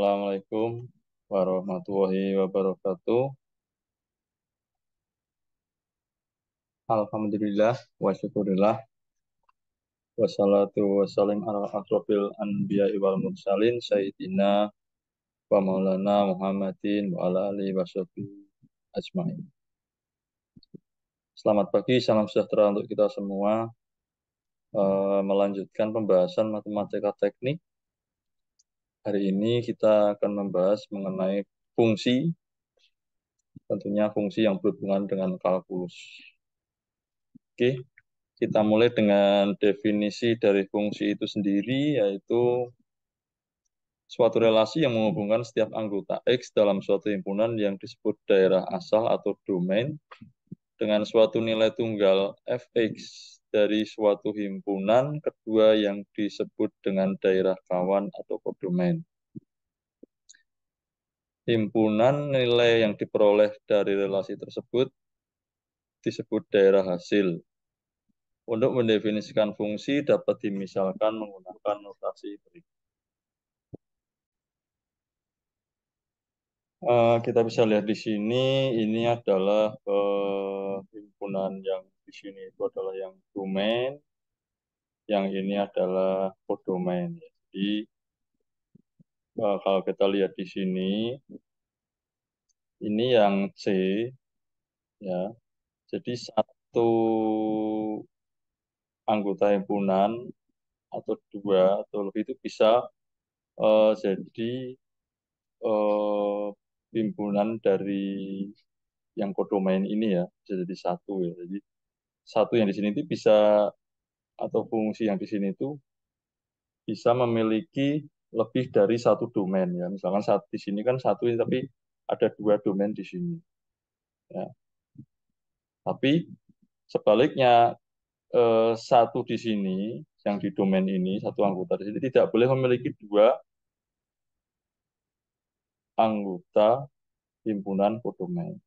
Assalamualaikum warahmatullahi wabarakatuh. Alhamdulillah wa syukurillah wassalatu wassalam ala asrofil anbiya wal mursalin sayyidina wa maulana Muhammadin wa ala alihi wa sahbihi ajmain. Selamat pagi, salam sejahtera untuk kita semua. Melanjutkan pembahasan matematika teknik. Hari ini kita akan membahas mengenai fungsi, tentunya fungsi yang berhubungan dengan kalkulus. Oke. Kita mulai dengan definisi dari fungsi itu sendiri, yaitu suatu relasi yang menghubungkan setiap anggota X dalam suatu himpunan yang disebut daerah asal atau domain dengan suatu nilai tunggal Fx dari suatu himpunan kedua yang disebut dengan daerah kawan atau kodomain. Himpunan nilai yang diperoleh dari relasi tersebut disebut daerah hasil. Untuk mendefinisikan fungsi dapat dimisalkan menggunakan notasi berikut. Kita bisa lihat di sini, ini adalah himpunan yang di sini itu adalah yang domain, yang ini adalah kodomain. Jadi kalau kita lihat di sini, ini yang C, ya. Jadi satu anggota himpunan atau dua atau lebih itu bisa jadi himpunan dari yang kodomain ini ya, bisa jadi satu ya. Jadi satu yang di sini itu bisa atau fungsi yang di sini itu bisa memiliki lebih dari satu domain ya. Misalkan saat di sini kan satu ini tapi ada dua domain di sini. Ya. Tapi sebaliknya satu di sini yang di domain ini satu anggota di sini tidak boleh memiliki dua anggota himpunan kodomain.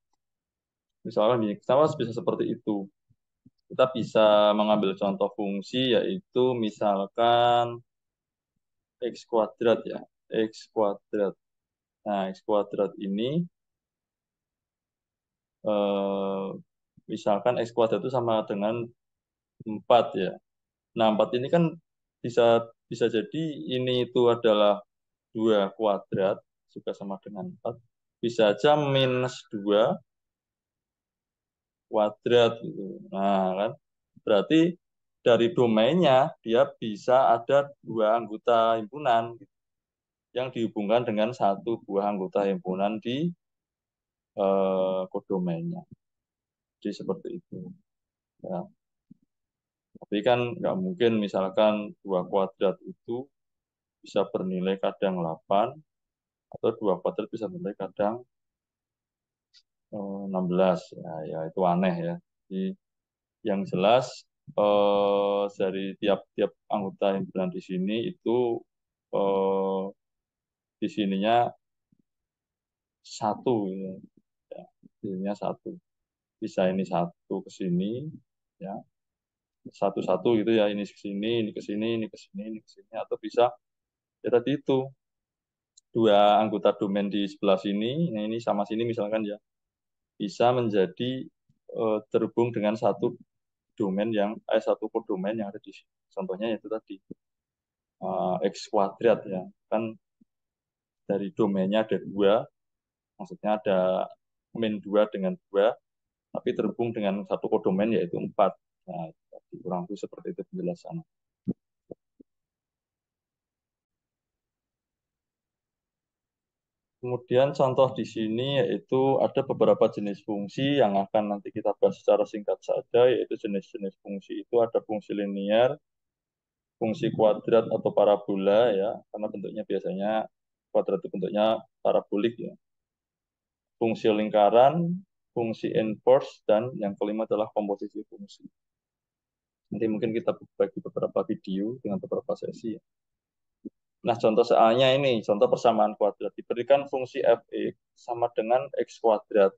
Misalkan ini, kenapa bisa seperti itu? Kita bisa mengambil contoh fungsi yaitu misalkan X kuadrat ya. X kuadrat. Nah, X kuadrat ini eh, misalkan X kuadrat itu sama dengan 4 ya. Nah, 4 ini kan bisa bisa jadi ini itu adalah 2 kuadrat juga sama dengan 4. Bisa aja minus 2 kuadrat gitu. Nah, kan berarti dari domainnya dia bisa ada dua anggota himpunan gitu, yang dihubungkan dengan satu buah anggota himpunan di kodomainnya. Jadi seperti itu. Ya. Tapi kan nggak mungkin misalkan 2 kuadrat itu bisa bernilai kadang 8 atau 2 kuadrat bisa bernilai kadang 16. Ya itu aneh ya. Jadi yang jelas dari tiap-tiap anggota himpunan di sini itu eh, di sininya satu ya. Ya, sininya satu. Bisa ini satu ke sini ya. Satu-satu gitu ya, ini ke sini, ini ke sini, ini ke sini, ini ke sini, atau bisa ya tadi itu dua anggota domain di sebelah sini, nah ini sama sini misalkan ya, bisa menjadi terhubung dengan satu domain yang satu kodomain yang ada di sini. Contohnya itu tadi X kuadrat ya, kan dari domainnya ada dua, maksudnya ada min 2 dengan 2, tapi terhubung dengan satu kodomain yaitu 4. Nah, kurang lebih seperti itu penjelasan. Kemudian contoh di sini yaitu ada beberapa jenis fungsi yang akan nanti kita bahas secara singkat saja, yaitu jenis-jenis fungsi itu ada fungsi linear, fungsi kuadrat atau parabola ya, karena bentuknya biasanya kuadrat itu bentuknya parabolik ya. Fungsi lingkaran, fungsi inverse, dan yang kelima adalah komposisi fungsi. Nanti mungkin kita bagi beberapa video dengan beberapa sesi ya. Nah, contoh soalnya ini, contoh persamaan kuadrat. Diberikan fungsi fx sama dengan x kuadrat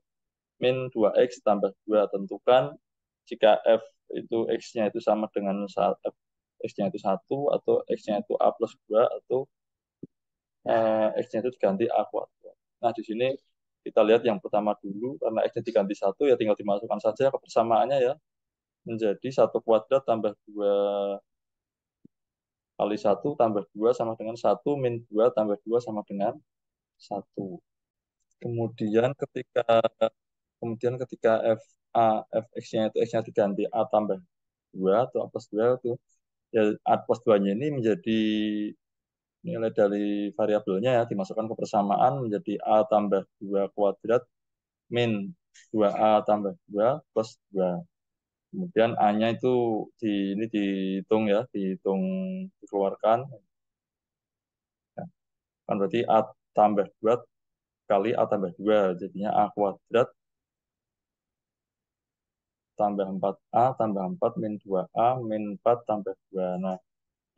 min 2x tambah 2. Tentukan jika f itu x-nya itu sama dengan x-nya itu 1 atau x-nya itu a plus 2 atau X-nya itu diganti A kuadrat. Nah, di sini kita lihat yang pertama dulu, karena X-nya diganti satu, ya tinggal dimasukkan saja kebersamaannya ya. Menjadi satu kuadrat tambah 2 kali satu tambah 2 sama dengan satu min 2 tambah 2 sama dengan satu. Kemudian ketika fx-nya itu x-nya diganti a tambah 2 atau a plus 2 itu, ya a plus 2-nya ini menjadi nilai dari variabelnya ya, dimasukkan ke persamaan menjadi a tambah 2 kuadrat min 2a tambah 2 plus 2. Kemudian a-nya itu ini dihitung ya, dikeluarkan. Ya, kan berarti a tambah 2 kali a tambah 2 jadinya a kuadrat tambah 4a tambah 4 min 2a min 4 tambah 2. Nah,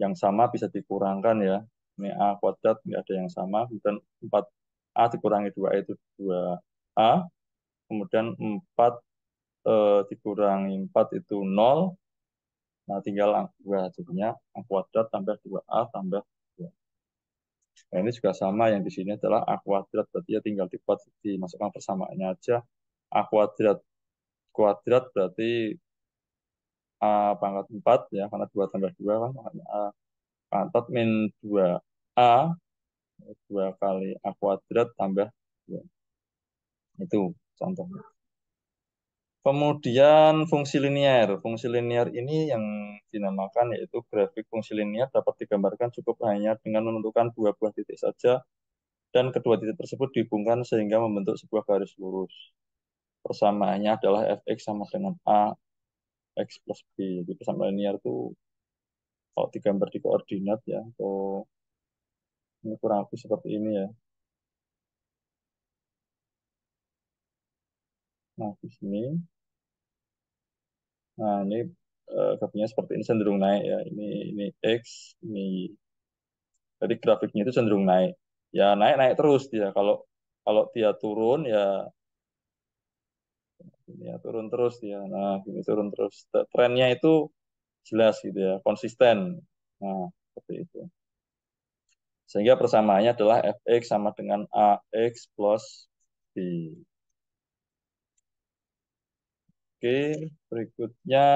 yang sama bisa dikurangkan ya. Ini a kuadrat nggak ada yang sama. Kemudian 4a dikurangi 2 itu 2a. Kemudian 4 dikurangi 4 itu 0. Nah, tinggal angka 2. Jadinya a kuadrat tambah 2a tambah 2. Nah, ini juga sama. Yang di sini adalah a kuadrat. Berarti ya tinggal dimasukkan persamaannya aja. A kuadrat kuadrat berarti A pangkat 4 ya. Karena 2 tambah 2 kan. Makanya A pangkat min 2A. 2 kali A kuadrat tambah 2. Itu contohnya. Kemudian fungsi linier. Fungsi linier ini yang dinamakan yaitu grafik fungsi linier dapat digambarkan cukup hanya dengan menentukan dua buah titik saja dan kedua titik tersebut dihubungkan sehingga membentuk sebuah garis lurus. Persamaannya adalah fx sama dengan a x plus b. Jadi persamaan linier itu kalau digambar di koordinat ya, atau ini kurang lebih seperti ini ya. Nah, di sini, nah ini grafiknya seperti ini cenderung naik ya. Ini x, ini y. Jadi grafiknya itu cenderung naik. Ya naik naik terus dia. Kalau kalau dia turun ya ini ya turun terus dia. Nah ini turun terus. Trennya itu jelas gitu ya, konsisten. Nah seperti itu. Sehingga persamaannya adalah fx sama dengan ax plus b. Oke, berikutnya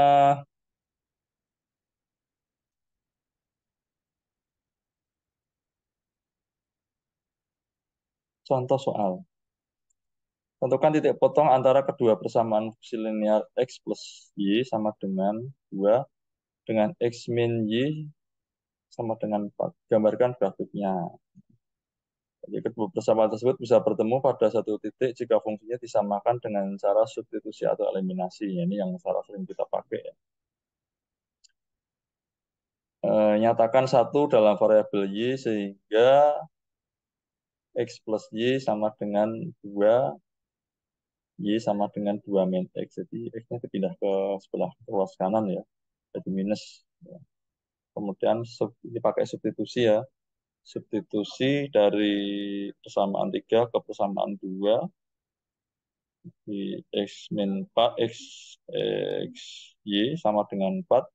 contoh soal. Tentukan titik potong antara kedua persamaan fungsi linear x plus y sama dengan 2 dengan x min y sama dengan 4. Gambarkan grafiknya. Jadi kedua persamaan tersebut bisa bertemu pada satu titik jika fungsinya disamakan dengan cara substitusi atau eliminasi. Ini yang cara sering kita pakai ya. Nyatakan satu dalam variabel y sehingga x plus y sama dengan 2 y sama dengan 2 min x. Jadi x-nya dipindah ke sebelah ruas kanan ya. Jadi minus. Ya. Kemudian dipakai substitusi ya. Substitusi dari persamaan 3 ke persamaan 2 di x min 4 x y sama dengan 4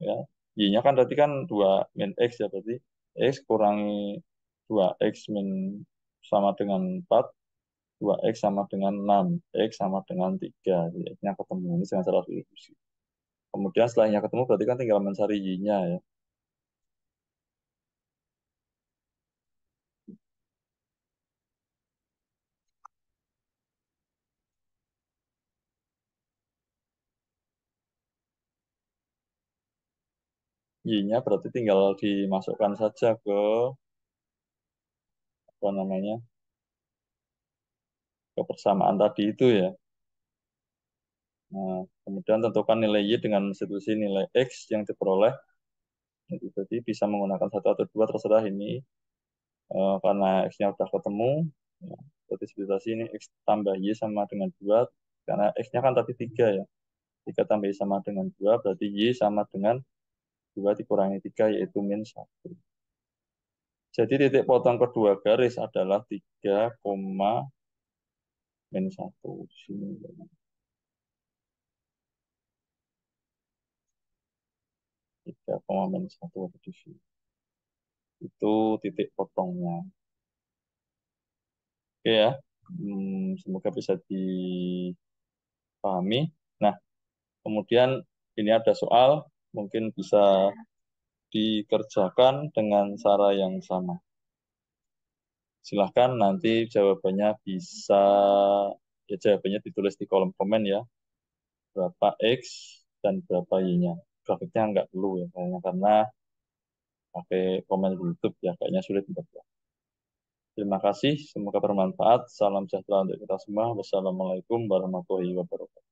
ya. Y-nya kan berarti kan 2 min x ya, berarti x kurangi 2x min sama dengan 4, 2x sama dengan 6, x sama dengan 3. Jadi x-nya ketemu ini dengan cara substitusi. Kemudian setelahnya ketemu berarti kan tinggal mencari y-nya ya. Y-nya berarti tinggal dimasukkan saja ke apa namanya, ke persamaan tadi itu ya. Nah, kemudian tentukan nilai Y dengan substitusi nilai X yang diperoleh. Jadi bisa menggunakan satu atau dua terserah ini. Karena X-nya sudah ketemu, ya, berarti substitusi ini X tambah Y sama dengan 2. Karena X-nya kan tadi 3 ya. 3 tambah Y sama dengan 2, berarti Y sama dengan 2 dikurangi 3 yaitu min 1. Jadi titik potong kedua garis adalah 3, min 1. Sini. 3, min 1 ada di sini. Itu titik potongnya. Oke ya. Semoga bisa dipahami. Nah, kemudian ini ada soal, mungkin bisa dikerjakan dengan cara yang sama. Silahkan nanti jawabannya bisa, ya jawabannya ditulis di kolom komen ya. Berapa X dan berapa Y-nya. Grafiknya nggak perlu ya, kayaknya karena pakai komen di YouTube ya, kayaknya sulit untuk ya. Terima kasih, semoga bermanfaat. Salam sejahtera untuk kita semua. Wassalamualaikum warahmatullahi wabarakatuh.